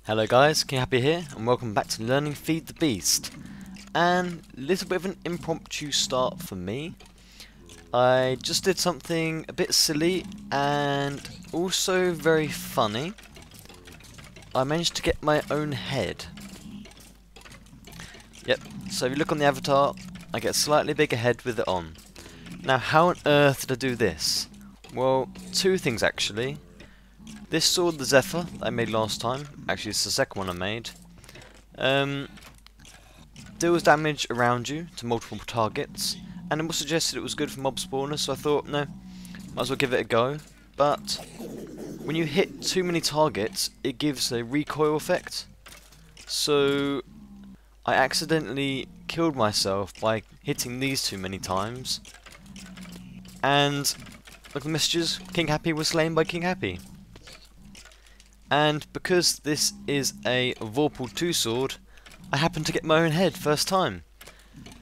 Hello guys, King Happy here, and welcome back to Learning Feed the Beast. And a little bit of an impromptu start for me. I just did something a bit silly and also very funny. I managed to get my own head. Yep, so if you look on the avatar, I get a slightly bigger head with it on. Now how on earth did I do this? Well, two things actually. This sword, the Zephyr, that I made last time, actually it's the second one I made, deals damage around you to multiple targets, and it was suggested it was good for mob spawners, so I thought, no, might as well give it a go. But when you hit too many targets, it gives a recoil effect, so I accidentally killed myself by hitting these too many times, and look at the messages, King Happy was slain by King Happy. And because this is a Vorpal 2 sword, I happen to get my own head first time.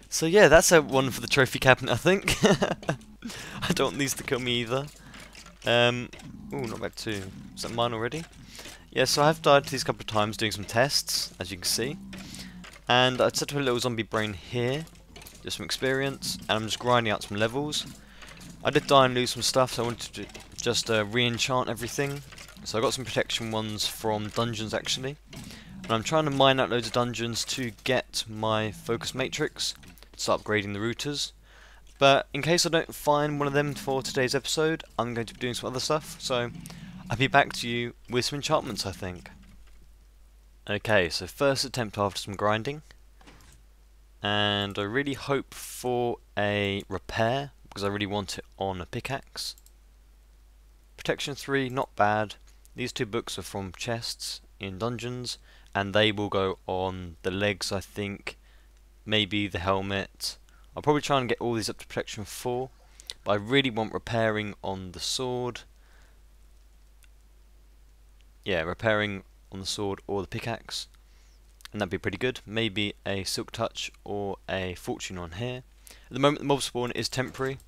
So yeah, that's a one for the trophy cabinet, I think. I don't want these to kill me either. Ooh, not back 2. Is that mine already? Yeah, so I have died to these a couple of times doing some tests, as you can see. And I set up a little zombie brain here, just some experience, and I'm just grinding out some levels. I did die and lose some stuff, so I wanted to just re-enchant everything. So I got some protection ones from dungeons actually, and I'm trying to mine out loads of dungeons to get my focus matrix, to start upgrading the routers. But in case I don't find one of them for today's episode, I'm going to be doing some other stuff, so I'll be back to you with some enchantments I think. Okay, so first attempt after some grinding, and I really hope for a repair, because I really want it on a pickaxe. Protection 3, not bad. These two books are from chests in dungeons, and they will go on the legs, I think, maybe the helmet. I'll probably try and get all these up to protection 4, but I really want repairing on the sword. Yeah, repairing on the sword or the pickaxe, and that'd be pretty good. Maybe a silk touch or a fortune on here. At the moment the mob spawn is temporary,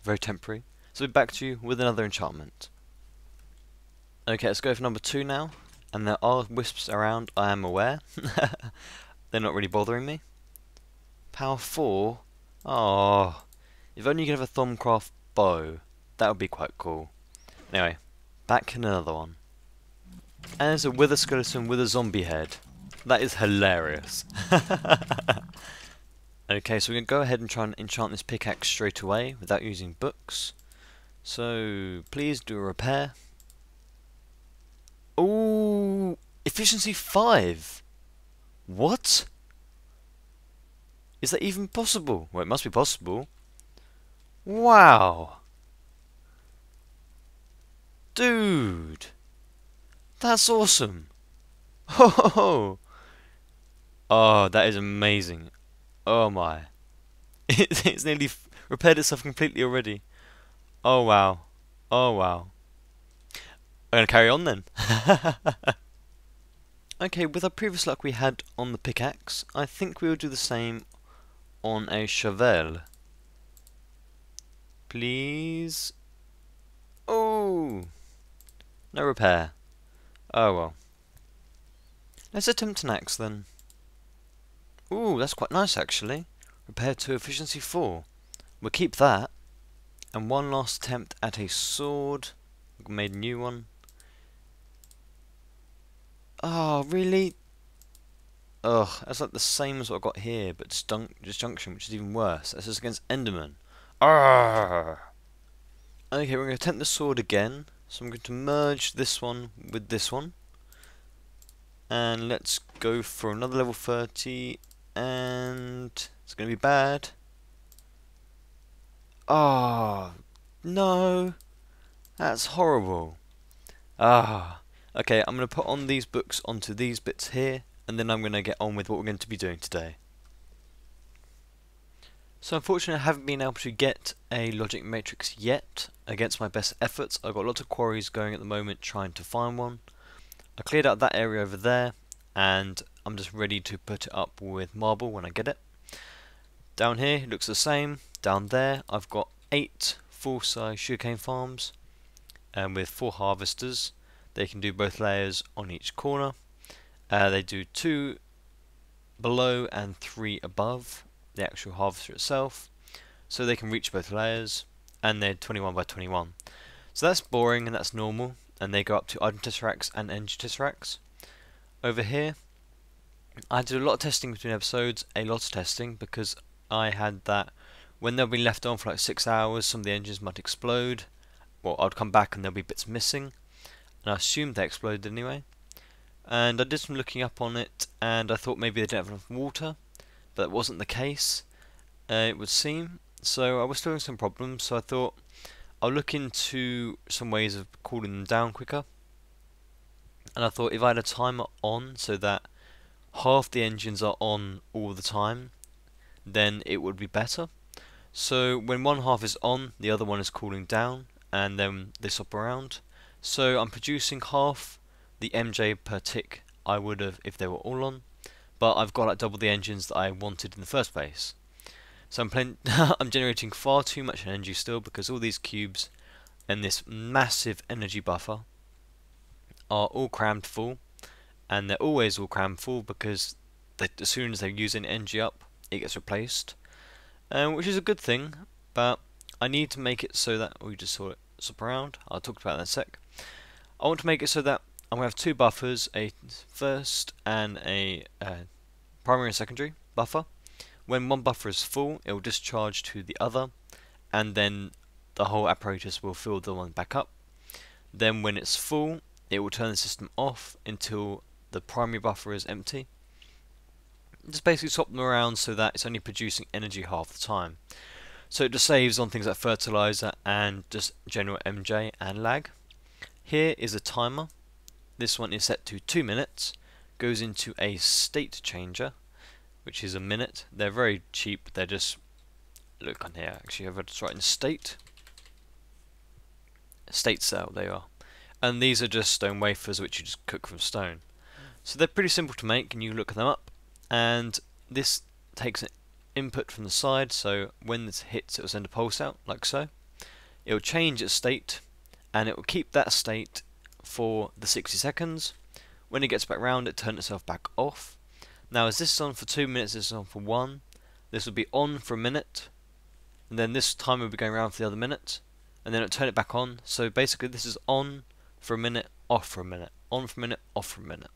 very temporary, so we'll be back to you with another enchantment. Okay, let's go for number 2 now, and there are wisps around, I am aware. They're not really bothering me. Power 4, oh, if only you could have a Thaumcraft bow, that would be quite cool. Anyway, back in another one. And there's a wither skeleton with a zombie head. That is hilarious. Okay, so we're going to go ahead and try and enchant this pickaxe straight away without using books. So, please do a repair. Ooh, efficiency 5. What? Is that even possible? Well, it must be possible. Wow. Dude. That's awesome. Oh, oh, that is amazing. Oh my. It's nearly repaired itself completely already. Oh wow. Oh wow. I'm going to carry on then. Okay, with our previous luck we had on the pickaxe, I think we will do the same on a shovel. Please. Oh! No repair. Oh well. Let's attempt an axe then. Ooh, that's quite nice actually. Repair to efficiency 4. We'll keep that. And one last attempt at a sword. Made a new one. Oh, really? Ugh, that's like the same as what I got here, but disjunction, which is even worse. That's just against Enderman. Arrgh. Okay, we're going to attempt the sword again. So I'm going to merge this one with this one. And let's go for another level 30. And it's going to be bad. Oh, no. That's horrible. Ah. Okay, I'm going to put on these books onto these bits here, and then I'm going to get on with what we're going to be doing today. So unfortunately I haven't been able to get a logic matrix yet, against my best efforts. I've got lots of quarries going at the moment trying to find one. I cleared out that area over there, and I'm just ready to put it up with marble when I get it. Down here it looks the same. Down there I've got 8 full-size sugarcane farms, and with 4 harvesters. They can do both layers on each corner, They do 2 below and 3 above the actual harvester itself, so they can reach both layers, and they're 21 by 21. So that's boring and that's normal, and they go up to item tesseracts and energy tesseracts. Over here, I did a lot of testing between episodes, a lot of testing, because I had that when they'll be left on for like 6 hours, some of the engines might explode. Well, I'd come back and there'll be bits missing, and I assumed they exploded anyway. And I did some looking up on it, and I thought maybe they didn't have enough water, but that wasn't the case, it would seem. So I was still having some problems, so I thought I'll look into some ways of cooling them down quicker. And I thought if I had a timer on so that half the engines are on all the time, then it would be better. So when one half is on, the other one is cooling down, and then they swap around. So I'm producing half the MJ per tick I would have if they were all on, but I've got like double the engines that I wanted in the first place. So I'm generating far too much energy still, because all these cubes and this massive energy buffer are all crammed full, and they're always all crammed full because as soon as they use an energy up, it gets replaced, which is a good thing, but I need to make it so that we just saw it swap around. I'll talk about that in a sec. I want to make it so that I'm going to have 2 buffers, a first and a primary and secondary buffer. When one buffer is full, it will discharge to the other, and then the whole apparatus will fill the one back up. Then when it's full, it will turn the system off until the primary buffer is empty. Just basically swap them around so that it's only producing energy half the time. So it just saves on things like fertilizer and just general MJ and lag. Here is a timer. This one is set to 2 minutes, goes into a state changer, which is a minute. They're very cheap, they're just, look on here, actually I've got to write in state cell, they are. And these are just stone wafers which you just cook from stone. So they're pretty simple to make, and you look them up, and this takes an input from the side, so when this hits it will send a pulse out, like so. It will change its state, and it will keep that state for the 60 seconds. When it gets back round, it turns itself back off. Now as this is on for 2 minutes, this is on for 1, this will be on for a minute, and then this timer will be going around for the other minute, and then it'll turn it back on. So basically this is on for a minute, off for a minute, on for a minute, off for a minute.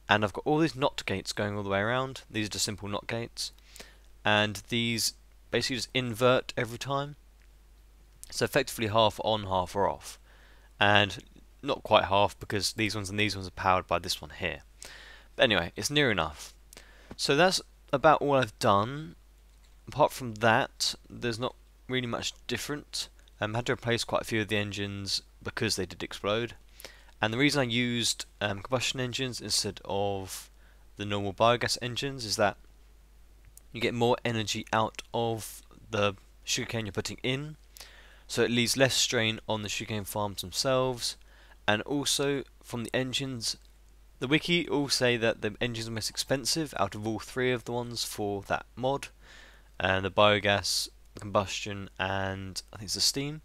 And I've got all these NOT gates going all the way around. These are just simple NOT gates, and these basically just invert every time. So effectively half on, half are off, and not quite half because these ones and these ones are powered by this one here. But anyway, it's near enough. So that's about all I've done. Apart from that, there's not really much different. I had to replace quite a few of the engines because they did explode. And the reason I used combustion engines instead of the normal biogas engines is that you get more energy out of the sugarcane you're putting in, so it leaves less strain on the sugarcane farms themselves. And also from the engines, the wiki all say that the engines are most expensive out of all 3 of the ones for that mod, and the biogas, the combustion, and I think it's the steam.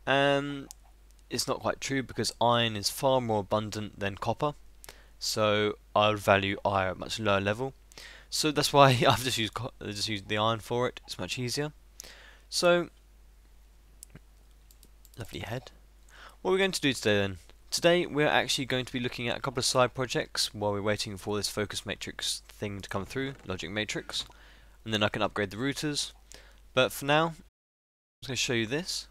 It's not quite true because iron is far more abundant than copper, so I would value iron at a much lower level. So that's why I've just used the iron for it. It's much easier. So lovely head. What we're going to do today then? Today we're actually going to be looking at a couple of side projects while we're waiting for this focus matrix thing to come through, logic matrix, and then I can upgrade the routers. But for now, I'm just going to show you this.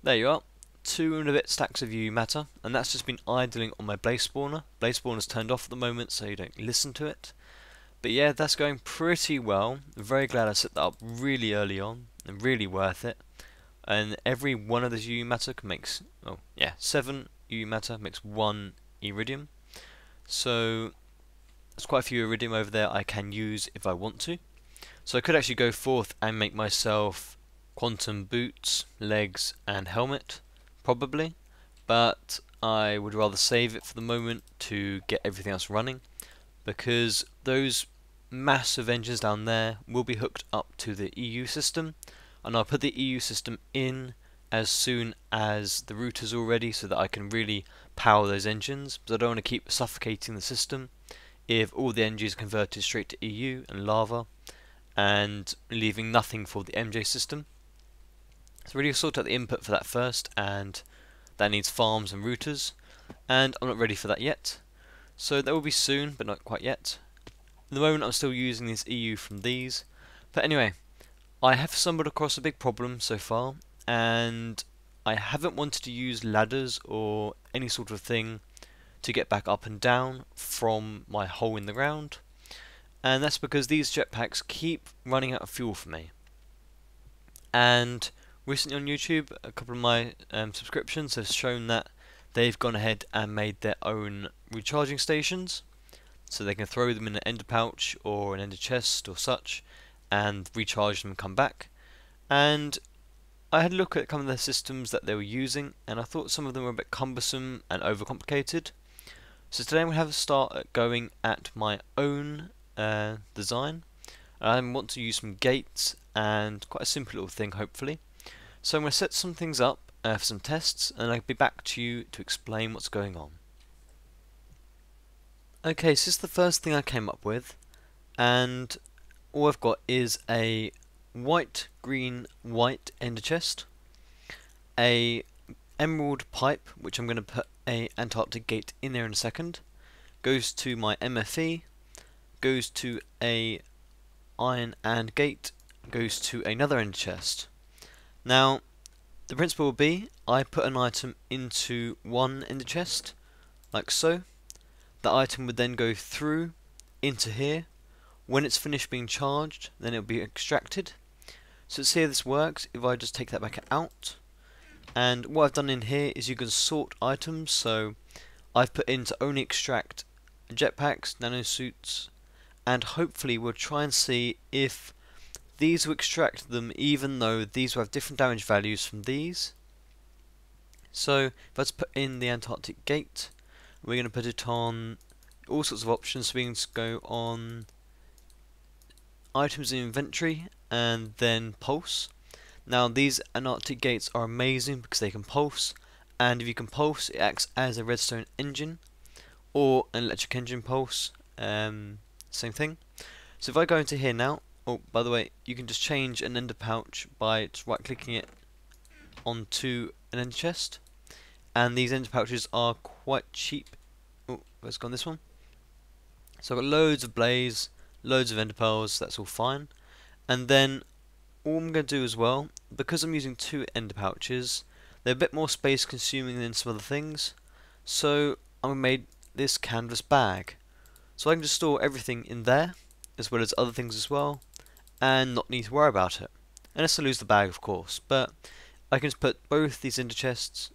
There you are, 2 and a bit stacks of UU matter, and that's just been idling on my blaze spawner. Blaze spawner's turned off at the moment so you don't listen to it. But yeah, that's going pretty well. I'm very glad I set that up really early on, and really worth it. And every one of those UU matter makes, oh yeah, 7 UU matter makes 1 iridium. So there's quite a few iridium over there I can use if I want to. So I could actually go forth and make myself quantum boots, legs and helmet, probably, but I would rather save it for the moment to get everything else running, because those massive engines down there will be hooked up to the EU system, and I'll put the EU system in as soon as the router's all ready so that I can really power those engines, because I don't want to keep suffocating the system if all the engines are converted straight to EU and lava and leaving nothing for the MJ system. So really sort out the input for that first, and that needs farms and routers, and I'm not ready for that yet. So that will be soon, but not quite yet. At the moment I'm still using this EU from these. But anyway, I have stumbled across a big problem so far, and I haven't wanted to use ladders or any sort of thing to get back up and down from my hole in the ground. And that's because these jetpacks keep running out of fuel for me. And recently on YouTube, a couple of my subscriptions have shown that they've gone ahead and made their own recharging stations, so they can throw them in an ender pouch or an ender chest or such and recharge them and come back. And I had a look at some of the systems that they were using, and I thought some of them were a bit cumbersome and overcomplicated. So today I'm going to have a start at going at my own design. I want to use some gates and quite a simple little thing, hopefully. So I'm going to set some things up for some tests, and I'll be back to you to explain what's going on. Okay, so this is the first thing I came up with, and all I've got is a white, green, white ender chest, a emerald pipe, which I'm going to put a Antarctic gate in there in a second, goes to my MFE, goes to a iron and gate, goes to another ender chest. Now, the principle will be, I put an item into one ender chest, like so. The item would then go through into here. When it's finished being charged, then it will be extracted. So let's see how this works if I just take that back out. And what I've done in here is you can sort items, so I've put in to only extract jetpacks, nanosuits, and hopefully we'll try and see if these will extract them even though these will have different damage values from these. So if I just put in the Antarctic gate, we're going to put it on all sorts of options, so we can just go on items in inventory and then pulse. Now these Antarctic gates are amazing because they can pulse, and if you can pulse it acts as a redstone engine or an electric engine pulse, same thing. So if I go into here now, oh by the way, you can just change an ender pouch by just right clicking it onto an ender chest, and these ender pouches are quite cheap. Oh, where's gone this one? So I've got loads of blaze, loads of ender pearls, that's all fine. And then all I'm going to do as well, because I'm using two ender pouches, they're a bit more space consuming than some other things, so I made this canvas bag. So I can just store everything in there, as well as other things as well, and not need to worry about it. Unless I lose the bag, of course, but I can just put both these ender chests,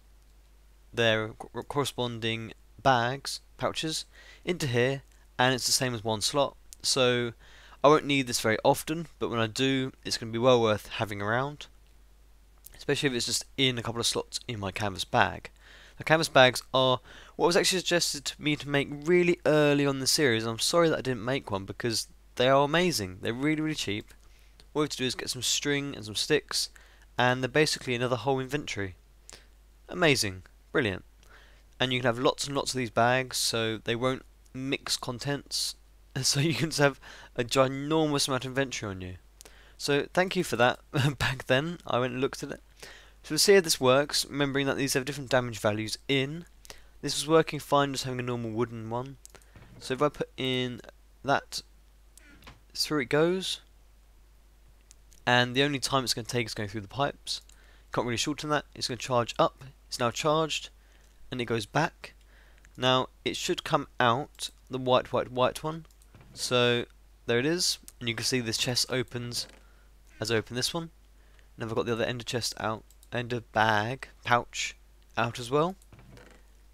their corresponding bags, pouches, into here, and it's the same as one slot. So I won't need this very often, but when I do, it's going to be well worth having around, especially if it's just in a couple of slots in my canvas bag. The canvas bags are what was actually suggested to me to make really early on in the series, and I'm sorry that I didn't make one because they are amazing. They're really, really cheap. All you have to do is get some string and some sticks, and they're basically another whole inventory. Amazing. Brilliant. And you can have lots and lots of these bags, so they won't mix contents, so you can just have a ginormous amount of inventory on you. So thank you for that. Back then I went and looked at it. So we'll see how this works, remembering that these have different damage values in. This was working fine just having a normal wooden one. So if I put in that, through it goes, and the only time it's going to take is going through the pipes. Can't really shorten that. It's going to charge up, it's now charged, and it goes back. Now it should come out the white one, so there it is, and you can see this chest opens as I open this one. And I've got the other ender chest out, ender bag, pouch out as well.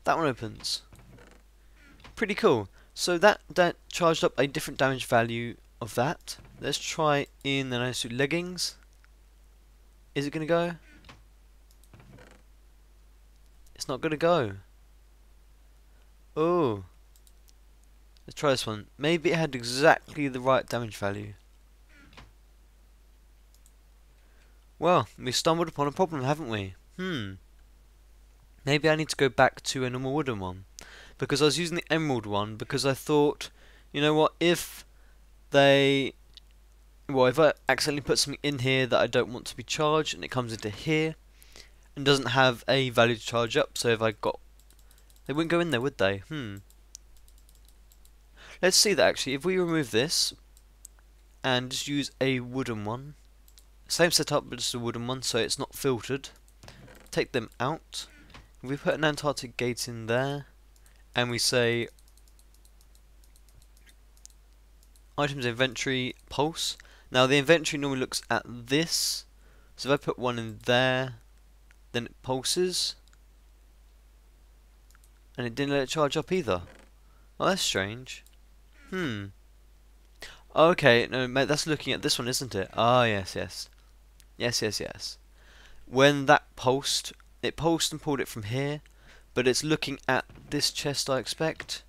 That one opens. Pretty cool. So that charged up a different damage value of that. Let's try in the nanosuit leggings. Is it going to go? It's not going to go. Oh. Let's try this one. Maybe it had exactly the right damage value. Well, we stumbled upon a problem, haven't we? Maybe I need to go back to a normal wooden one. Because I was using the emerald one because I thought, you know what, if I accidentally put something in here that I don't want to be charged and it comes into here and doesn't have a value to charge up, so if I got... They wouldn't go in there, would they? Let's see that actually. If we remove this and just use a wooden one, same setup but just a wooden one so it's not filtered, take them out. If we put an Antarctic gate in there and we say items inventory pulse. Now the inventory normally looks at this, so if I put one in there, then it pulses, and it didn't let it charge up either. Oh, that's strange. Okay, no, mate, that's looking at this one, isn't it? Ah, yes. When that pulsed, it pulsed and pulled it from here, but it's looking at this chest, I expect,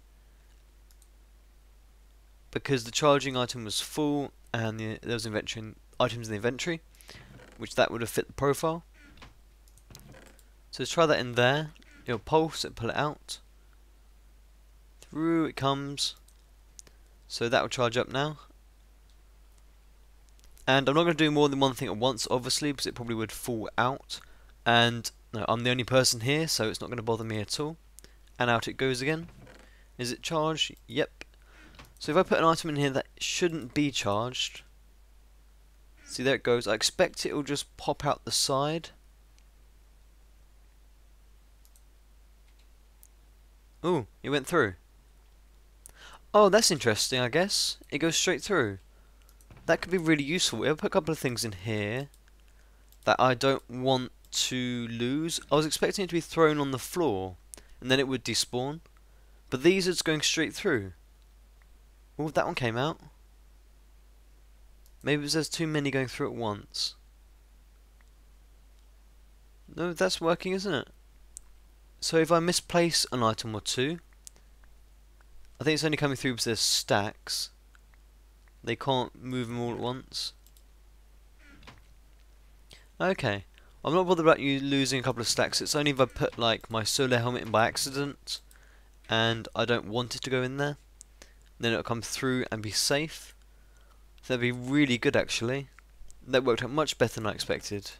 because the charging item was full and there was items in the inventory, which that would have fit the profile. So let's try that in there. It'll pulse it, pull it out. Through it comes. So that will charge up now. And I'm not going to do more than one thing at once, obviously, because it probably would fall out. And no, I'm the only person here, so it's not going to bother me at all. And out it goes again. Is it charged? Yep. So if I put an item in here that shouldn't be charged, see, there it goes. I expect it will just pop out the side. Ooh, it went through. Oh, that's interesting, I guess. It goes straight through. That could be really useful. I'll put a couple of things in here that I don't want to lose. I was expecting it to be thrown on the floor, and then it would despawn. But these are just going straight through. Oh, that one came out. Maybe there's too many going through at once. No, that's working, isn't it? So if I misplace an item or two, I think it's only coming through because there's stacks. They can't move them all at once. Okay. I'm not bothered about you losing a couple of stacks. It's only if I put like my solar helmet in by accident and I don't want it to go in there. Then it'll come through and be safe. So that'd be really good actually. That worked out much better than I expected.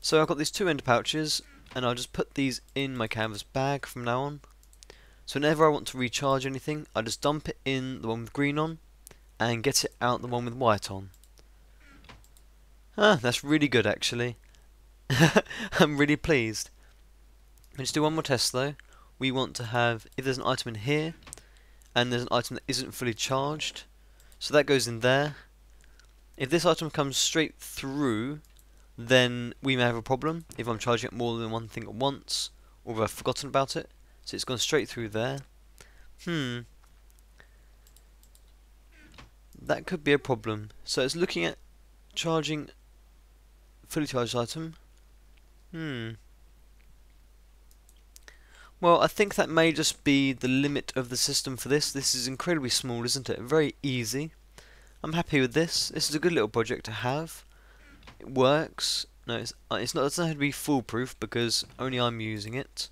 So I've got these two Enderpouches and I'll just put these in my canvas bag from now on. So whenever I want to recharge anything, I just dump it in the one with green on and get it out the one with white on. Ah, that's really good actually. I'm really pleased. Let's do one more test though. We want to have, if there's an item in here and there's an item that isn't fully charged, so that goes in there. If this item comes straight through, then we may have a problem if I'm charging it more than one thing at once, or if I've forgotten about it. So it's gone straight through there. That could be a problem. So it's looking at charging fully charged item. Well, I think that may just be the limit of the system for this. This is incredibly small, isn't it? Very easy. I'm happy with this. This is a good little project to have. It works. No, it's not. It doesn't have to be foolproof because only I'm using it.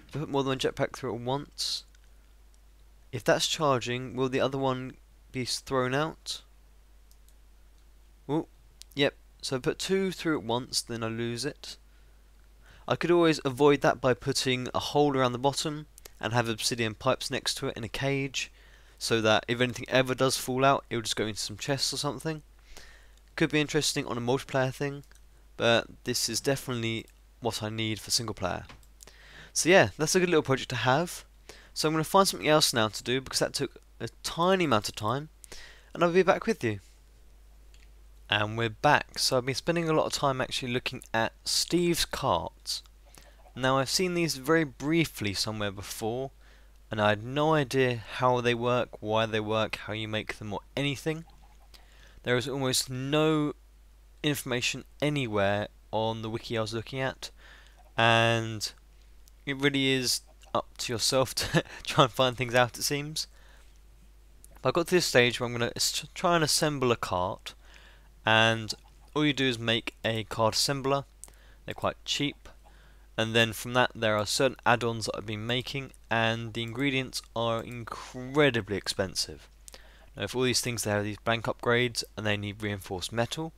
If I put more than one jetpack through it at once, if that's charging, will the other one be thrown out? Oh, yep. So I put two through at once, then I lose it. I could always avoid that by putting a hole around the bottom and have obsidian pipes next to it in a cage, so that if anything ever does fall out, it will just go into some chests or something. Could be interesting on a multiplayer thing, but this is definitely what I need for single player. So yeah, that's a good little project to have. So I'm going to find something else now to do because that took a tiny amount of time, and I'll be back with you. And we're back. So I've been spending a lot of time actually looking at Steve's carts. Now I've seen these very briefly somewhere before, and I had no idea how they work, why they work, how you make them, or anything. There is almost no information anywhere on the wiki I was looking at, and it really is up to yourself to try and find things out, it seems. I got to this stage where I'm going to try and assemble a cart, and all you do is make a card assembler. They're quite cheap, and then from that there are certain add-ons that I've been making, and the ingredients are incredibly expensive. Now for all these things they have these blank upgrades, and they need reinforced metal,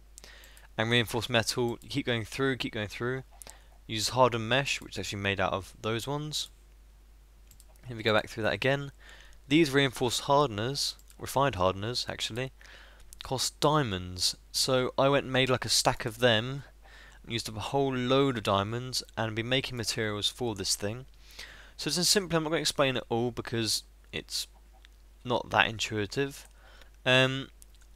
and reinforced metal, you keep going through, use hardened mesh, which is actually made out of those ones. If we go back through that again, these reinforced hardeners, refined hardeners actually, cost diamonds, so I went and made like a stack of them, used up a whole load of diamonds, and been making materials for this thing. So it's simply, I'm not going to explain it all because it's not that intuitive.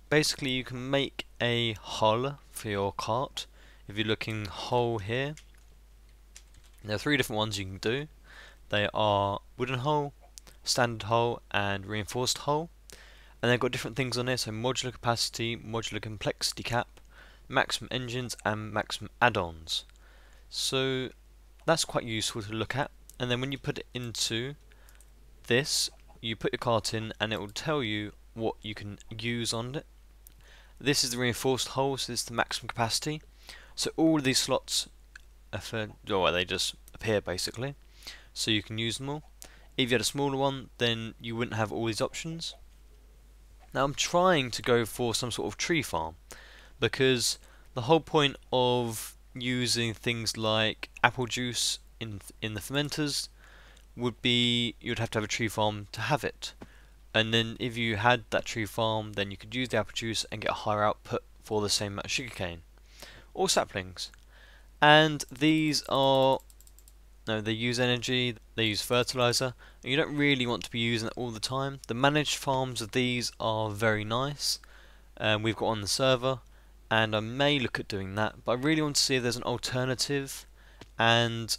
Basically you can make a hull for your cart. If you're looking hull here, there are 3 different ones you can do. They are wooden hull, standard hull, and reinforced hull. And they've got different things on here, so modular capacity, modular complexity cap, maximum engines, and maximum add-ons. So that's quite useful to look at. And then when you put it into this, you put your cart in and it will tell you what you can use on it. This is the reinforced hull, so this is the maximum capacity. So all of these slots are for, well, they just appear basically, so you can use them all. If you had a smaller one, then you wouldn't have all these options. Now I'm trying to go for some sort of tree farm, because the whole point of using things like apple juice in the fermenters would be you'd have to have a tree farm to have it. And then if you had that tree farm, then you could use the apple juice and get a higher output for the same amount of sugarcane or saplings. And these are, no, they use energy, they use fertilizer, and you don't really want to be using it all the time. The managed farms of these are very nice, we've got on the server, and I may look at doing that, but I really want to see if there's an alternative. And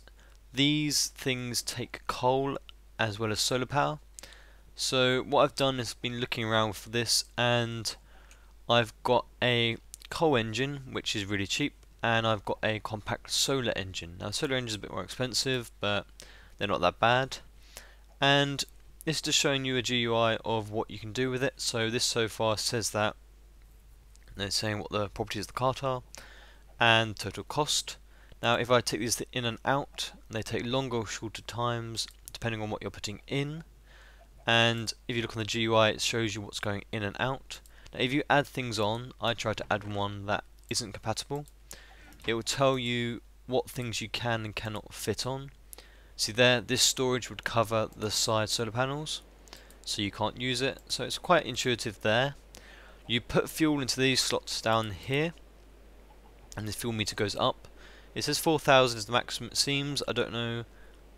these things take coal as well as solar power. So what I've done is been looking around for this, and I've got a coal engine which is really cheap, and I've got a compact solar engine. Now solar engine is a bit more expensive, but they're not that bad. And this is just showing you a GUI of what you can do with it. So this so far says that they're saying what the properties of the cart are and total cost. Now if I take these in and out, they take longer or shorter times depending on what you're putting in. And if you look on the GUI, it shows you what's going in and out. Now if you add things on, I try to add one that isn't compatible. It will tell you what things you can and cannot fit on. See there, this storage would cover the side solar panels, so you can't use it. So it's quite intuitive there. You put fuel into these slots down here, and the fuel meter goes up. It says 4,000 is the maximum it seems. I don't know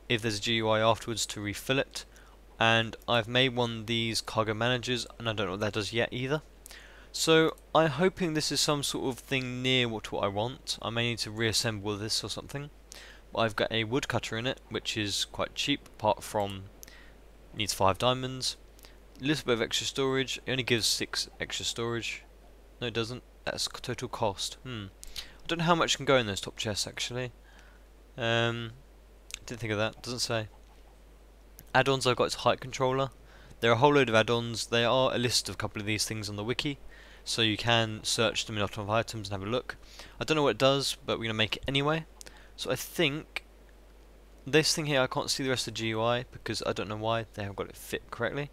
if there's a GUI afterwards to refill it. And I've made one of these cargo managers, and I don't know what that does yet either. So I'm hoping this is some sort of thing near what I want. I may need to reassemble this or something. But I've got a woodcutter in it, which is quite cheap, apart from needs 5 diamonds. A little bit of extra storage. It only gives 6 extra storage. No, it doesn't. That's total cost. I don't know how much can go in those top chests actually. Didn't think of that. Doesn't say. Add-ons I've got is height controller. There are a whole load of add-ons. There are a list of a couple of these things on the wiki, so you can search them in lot of items and have a look. I don't know what it does, but we're going to make it anyway. So I think this thing here, I can't see the rest of the GUI because I don't know why they haven't got it fit correctly.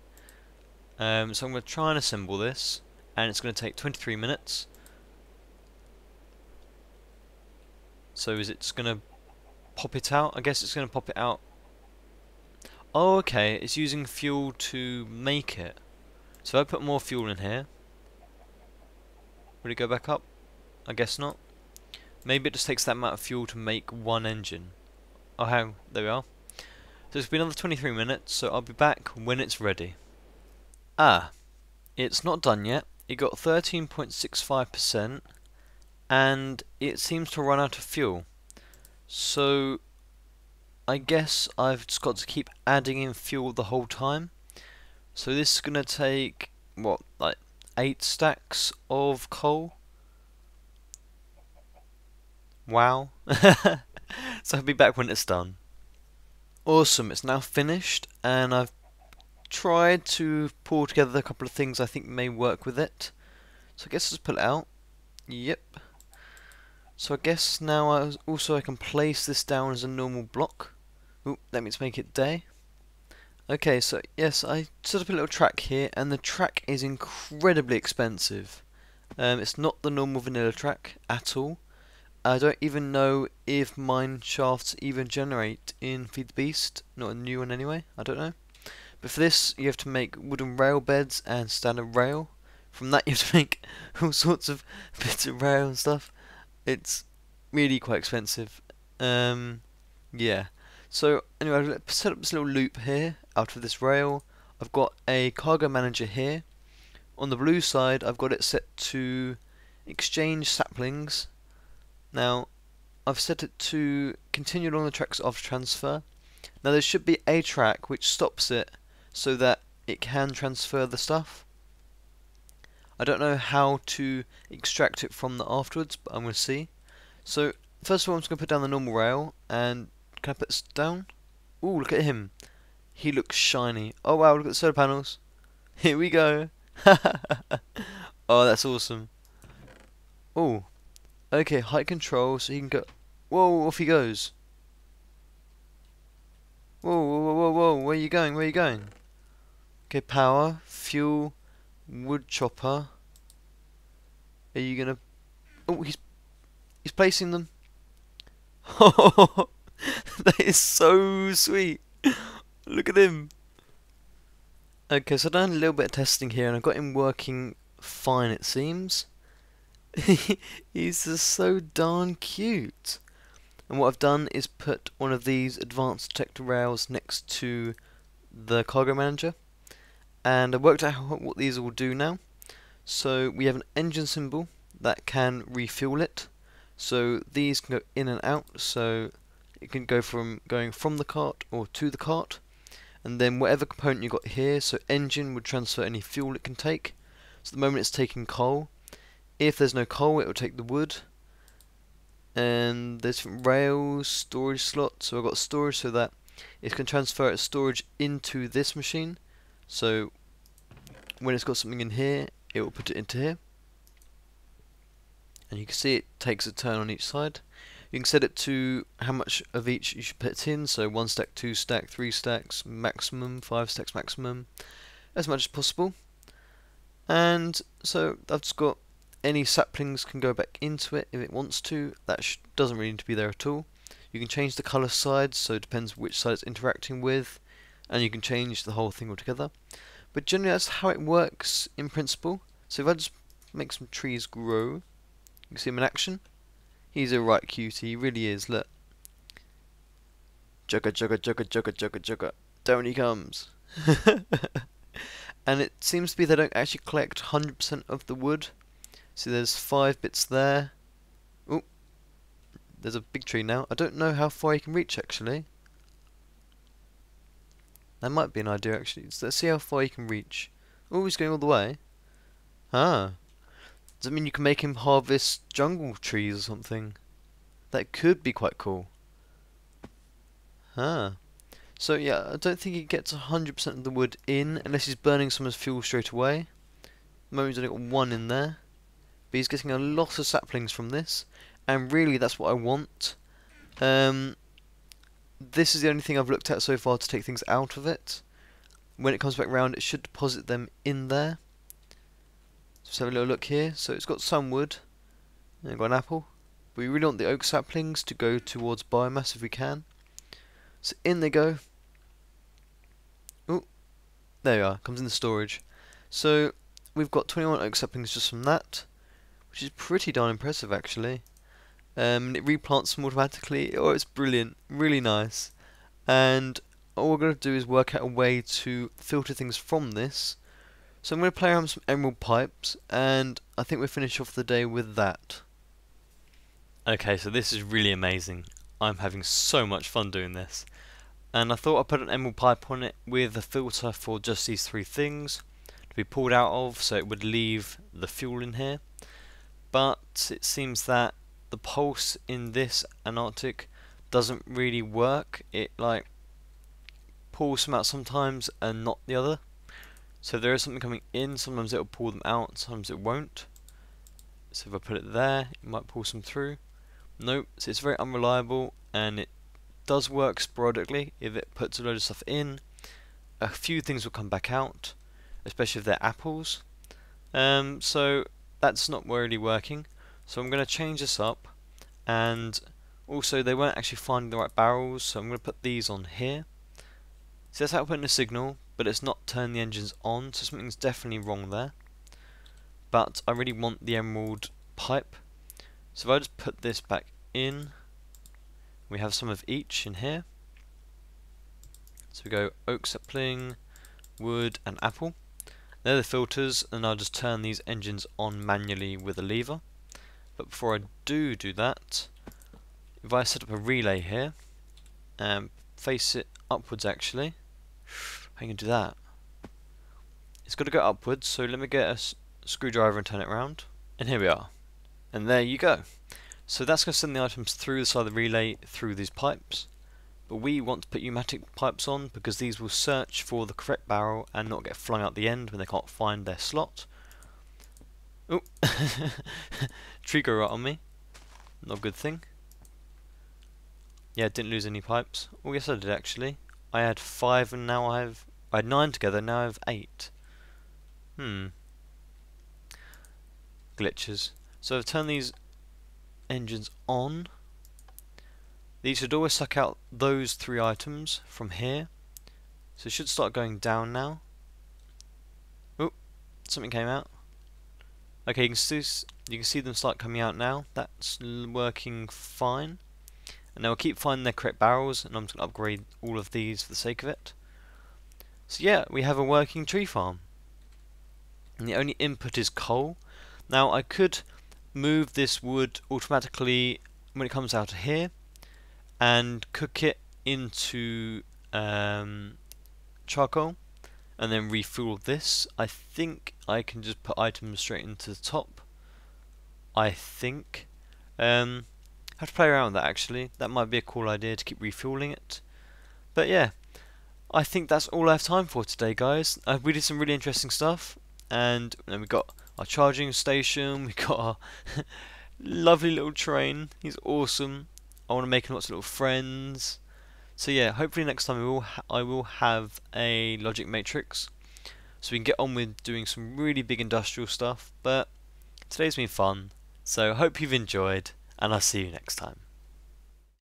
So I'm going to try and assemble this, and it's going to take 23 minutes. So is it just going to pop it out? I guess it's going to pop it out. Oh, okay, it's using fuel to make it. So if I put more fuel in here, will it go back up? I guess not. Maybe it just takes that amount of fuel to make one engine. Oh, hang, there we are. So it's been another 23 minutes, so I'll be back when it's ready. Ah, it's not done yet. It got 13.65%, and it seems to run out of fuel. So I guess I've just got to keep adding in fuel the whole time. So this is going to take, what, like 8 stacks of coal? Wow. So I'll be back when it's done. Awesome, it's now finished, and I've tried to pull together a couple of things I think may work with it. So I guess let's pull it out. Yep. So I guess now I can place this down as a normal block. Oop, that means make it day. Okay, so yes, I set up a little track here, and the track is incredibly expensive. It's not the normal vanilla track at all. I don't even know if mine shafts even generate in Feed the Beast, not a new one anyway, I don't know. But for this, you have to make wooden rail beds and standard rail. From that, you have to make all sorts of bits of rail and stuff. It's really quite expensive. Yeah. So anyway, let's set up this little loop here out of this rail. I've got a cargo manager here. On the blue side, I've got it set to exchange saplings. Now, I've set it to continue along the tracks of transfer. Now there should be a track which stops it so that it can transfer the stuff. I don't know how to extract it from the afterwards, but I'm going to see. So first of all, I'm just going to put down the normal rail, and can I put this down? Ooh, look at him. He looks shiny. Oh wow, look at the solar panels. Here we go. Oh, that's awesome. Oh, okay, height control, so he can go. Whoa, off he goes. Whoa, whoa, whoa, whoa, whoa, where are you going? Where are you going? Okay, power, fuel, wood chopper. Are you gonna? Oh, he's placing them. Oh, that is so sweet. Look at him. Okay, so I've done a little bit of testing here, and I've got him working fine, it seems. He's just so darn cute. And what I've done is put one of these advanced detector rails next to the cargo manager, and I worked out what these will do now. So we have an engine symbol that can refuel it. So these can go in and out, so it can go from going from the cart or to the cart. And then whatever component you got here, so engine would transfer any fuel it can take. So at the moment it's taking coal. If there's no coal, it will take the wood. And there's different rails, storage slots. So I've got storage so that it can transfer its storage into this machine. So when it's got something in here, it will put it into here. And you can see it takes a turn on each side. You can set it to how much of each you should put in, so 1 stack, 2 stack, 3 stacks maximum, 5 stacks maximum, as much as possible. And so I've just got any saplings can go back into it if it wants to. That doesn't really need to be there at all. You can change the colour sides, so it depends which side it's interacting with, and you can change the whole thing altogether. But generally that's how it works in principle. So if I just make some trees grow, you can see him in action. He's a right cutie, he really is, look. Jugga, jugga, jugga, jugga, jugga, jugga. Down he comes. And it seems to be they don't actually collect 100% of the wood. See, there's 5 bits there. Oh, there's a big tree now. I don't know how far you can reach, actually. That might be an idea, actually. So let's see how far you can reach. Oh, he's going all the way. Ah. Does that mean you can make him harvest jungle trees or something? That could be quite cool. Ah. So yeah, I don't think he gets 100% of the wood in, unless he's burning some as fuel straight away. At the moment he's only got 1 in there. But he's getting a lot of saplings from this, and really that's what I want. This is the only thing I've looked at so far to take things out of it. When it comes back round, it should deposit them in there. Just have a little look here. So it's got some wood, and got an apple. But we really want the oak saplings to go towards biomass if we can. So in they go. Oh, there we are. Comes in the storage. So we've got 21 oak saplings just from that, which is pretty darn impressive actually. It replants them automatically. Oh, it's brilliant, really nice. And all we're going to do is work out a way to filter things from this. So I'm going to play around with some emerald pipes, and I think we'll finish off the day with that. Okay, so this is really amazing. I'm having so much fun doing this. And I thought I'd put an emerald pipe on it with a filter for just these 3 things to be pulled out of, so it would leave the fuel in here. But it seems that the pulse in this Antarctic doesn't really work. It like pulls some out sometimes and not the other. So if there is something coming in, sometimes it will pull them out, sometimes it won't. So if I put it there, it might pull some through. Nope, so it's very unreliable, and it does work sporadically. If it puts a load of stuff in, a few things will come back out, especially if they're apples. So that's not really working. So I'm going to change this up, and also they weren't actually finding the right barrels, so I'm going to put these on here. So that's outputting a signal, but it's not turning the engines on, so something's definitely wrong there. But I really want the emerald pipe, so if I just put this back in, we have some of each in here. So we go oak sapling, wood and apple. They're the filters, and I'll just turn these engines on manually with a lever. But before I do that, if I set up a relay here and face it upwards, actually, how can you do that? It's got to go upwards, so let me get a screwdriver and turn it around. And here we are. And there you go. So that's going to send the items through the side of the relay through these pipes. But we want to put pneumatic pipes on because these will search for the correct barrel and not get flung out the end when they can't find their slot. Oh, tree grew right on me. Not a good thing. Yeah, didn't lose any pipes. Oh yes I did actually. I had 5 and now I had 9 together, now I have 8. Glitches. So I've turned these engines on. These should always suck out those 3 items from here. So it should start going down now. Oh, something came out. Okay, you can see them start coming out now. That's working fine. And they'll keep finding their correct barrels, and I'm just going to upgrade all of these for the sake of it. So yeah, we have a working tree farm. And the only input is coal. Now I could move this wood automatically when it comes out of here and cook it into charcoal and then refuel this. I think I can just put items straight into the top. I think. Have to play around with that actually. That might be a cool idea to keep refueling it. But yeah, I think that's all I have time for today, guys. We did some really interesting stuff, and then we got our charging station. We got our lovely little train. He's awesome. I want to make him lots of little friends. So yeah, hopefully next time I will have a logic matrix, so we can get on with doing some really big industrial stuff. But today's been fun, so hope you've enjoyed, and I'll see you next time.